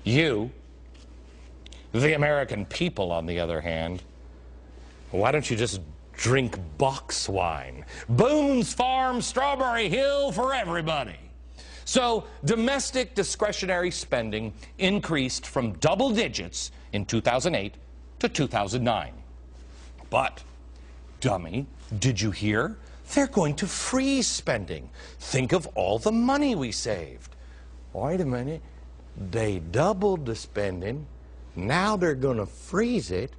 You, the American people, on the other hand, why don't you just drink box wine? Boone's Farm, Strawberry Hill for everybody. So domestic discretionary spending increased from double digits in 2008 to 2009. But, dummy, did you hear? They're going to freeze spending. Think of all the money we saved. Wait a minute. They doubled the spending. Now they're going to freeze it.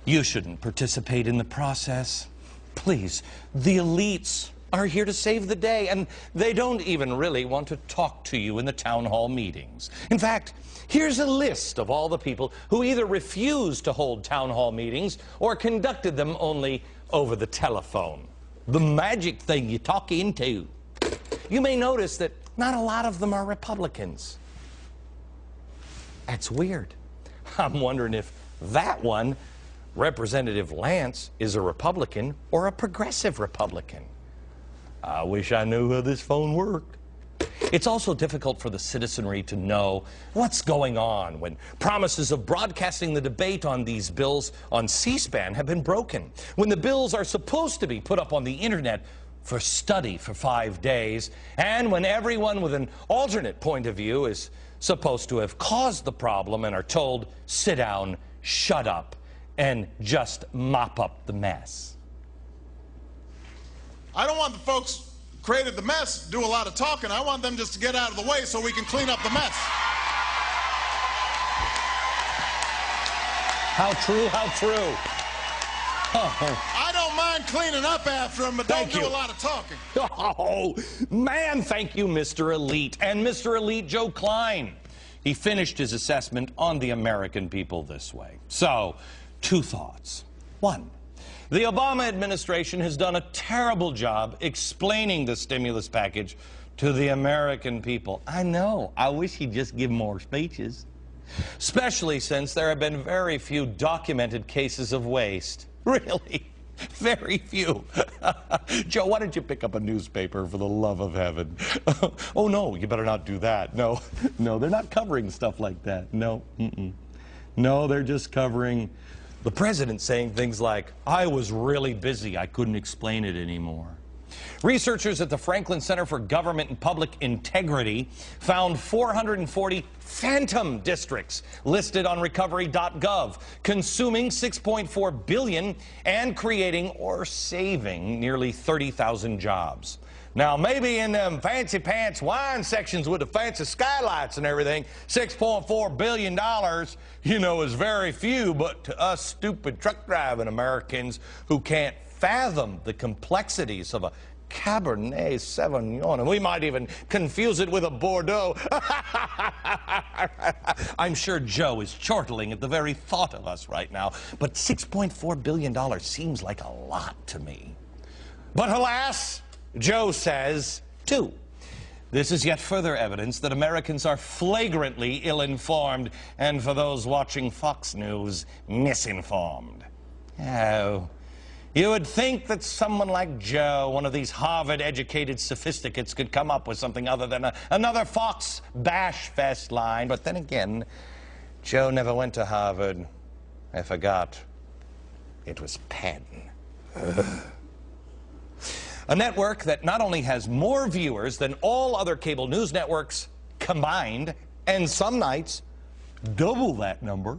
You shouldn't participate in the process. Please, the elites are here to save the day, and they don't even really want to talk to you in the town hall meetings. In fact, here's a list of all the people who either refused to hold town hall meetings or conducted them only over the telephone. The magic thing you talk into. You may notice that not a lot of them are Republicans. That's weird. I'm wondering if that one, Representative Lance, is a Republican or a progressive Republican. I wish I knew how this phone worked. It's also difficult for the citizenry to know what's going on when promises of broadcasting the debate on these bills on C-SPAN have been broken, when the bills are supposed to be put up on the internet for study for 5 days, and when everyone with an alternate point of view is supposed to have caused the problem and are told, sit down, shut up, and just mop up the mess. I don't want the folks who created the mess to do a lot of talking. I want them just to get out of the way so we can clean up the mess. How true, how true. I don't mind cleaning up after them, but don't do a lot of talking. Oh, man, thank you, Mr. Elite. And Mr. Elite Joe Klein. He finished his assessment on the American people this way. So, 2 thoughts. 1, the Obama administration has done a terrible job explaining the stimulus package to the American people. I know. I wish he'd just give more speeches. Especially since there have been very few documented cases of waste. Really, very few. Joe, why don't you pick up a newspaper, for the love of heaven? Oh, no, you better not do that. No, they're not covering stuff like that. No, No, they're just covering the president saying things like, I was really busy, I couldn't explain it anymore. Researchers at the Franklin Center for Government and Public Integrity found 440 phantom districts listed on recovery.gov, consuming $6.4 billion and creating or saving nearly 30,000 jobs. Now, maybe in them fancy pants wine sections with the fancy skylights and everything, $6.4 billion, you know, is very few, but to us stupid truck driving Americans who can't fathom the complexities of a Cabernet Sauvignon, and we might even confuse it with a Bordeaux. I'm sure Joe is chortling at the very thought of us right now, but $6.4 billion seems like a lot to me. But alas, Joe says, 2. This is yet further evidence that Americans are flagrantly ill-informed, and for those watching Fox News, misinformed. Oh, you would think that someone like Joe, one of these Harvard-educated sophisticates, could come up with something other than another Fox bash fest line. But then again, Joe never went to Harvard. I forgot. It was Penn. A network that not only has more viewers than all other cable news networks combined, and some nights double that number.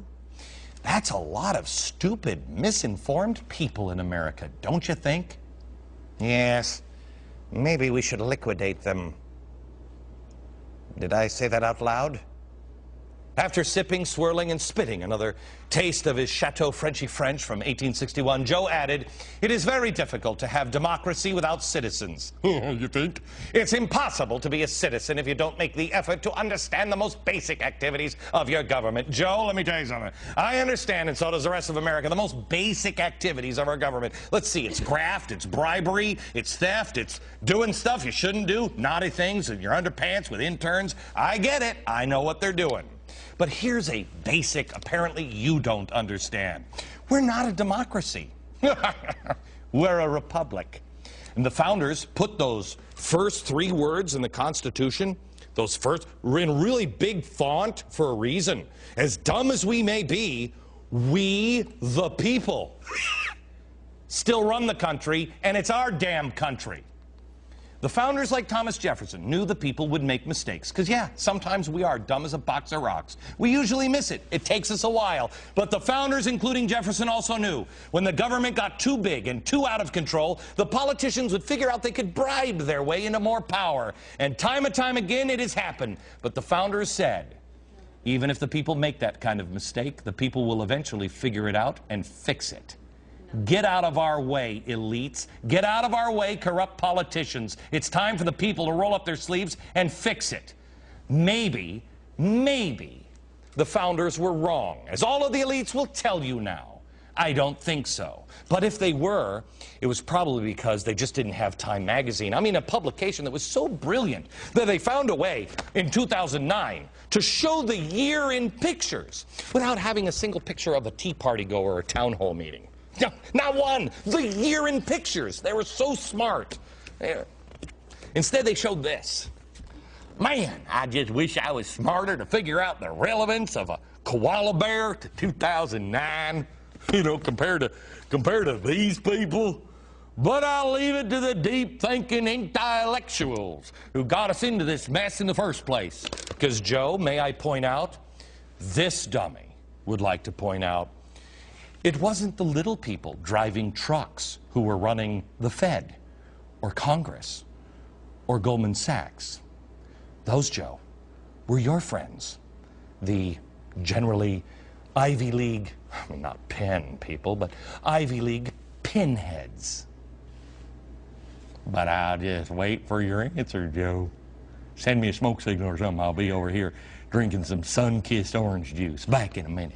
That's a lot of stupid, misinformed people in America, don't you think? Yes, maybe we should liquidate them. Did I say that out loud? After sipping, swirling, and spitting another taste of his Chateau Frenchy French from 1861, Joe added, "It is very difficult to have democracy without citizens." You think? It's impossible to be a citizen if you don't make the effort to understand the most basic activities of your government. Joe, let me tell you something. I understand, and so does the rest of America, the most basic activities of our government. Let's see, it's graft, it's bribery, it's theft, it's doing stuff you shouldn't do, naughty things in your underpants with interns. I get it. I know what they're doing. But here's a basic, apparently you don't understand. We're not a democracy. We're a republic. And the founders put those first 3 words in the Constitution, those first, in really big font for a reason. As dumb as we may be, we the people still run the country, and it's our damn country. The founders, like Thomas Jefferson, knew the people would make mistakes. Because, yeah, sometimes we are dumb as a box of rocks. We usually miss it. It takes us a while. But the founders, including Jefferson, also knew when the government got too big and too out of control, the politicians would figure out they could bribe their way into more power. And time again, it has happened. But the founders said, even if the people make that kind of mistake, the people will eventually figure it out and fix it. Get out of our way, elites. Get out of our way, corrupt politicians. It's time for the people to roll up their sleeves and fix it. Maybe the founders were wrong, as all of the elites will tell you now. I don't think so. But if they were, it was probably because they just didn't have Time magazine. I mean, a publication that was so brilliant that they found a way in 2009 to show the year in pictures without having a single picture of a Tea Party goer or a town hall meeting. No, not one. The year in pictures. They were so smart. Instead, they showed this. Man, I just wish I was smarter to figure out the relevance of a koala bear to 2009, you know, compared to these people. But I'll leave it to the deep-thinking intellectuals who got us into this mess in the first place. Because, Joe, may I point out, this dummy would like to point out, it wasn't the little people driving trucks who were running the Fed or Congress or Goldman Sachs. Those, Joe, were your friends, the generally Ivy League, I mean, not pen people, but Ivy League pinheads. But I'll just wait for your answer, Joe. Send me a smoke signal or something. I'll be over here drinking some sun-kissed orange juice. Back in a minute.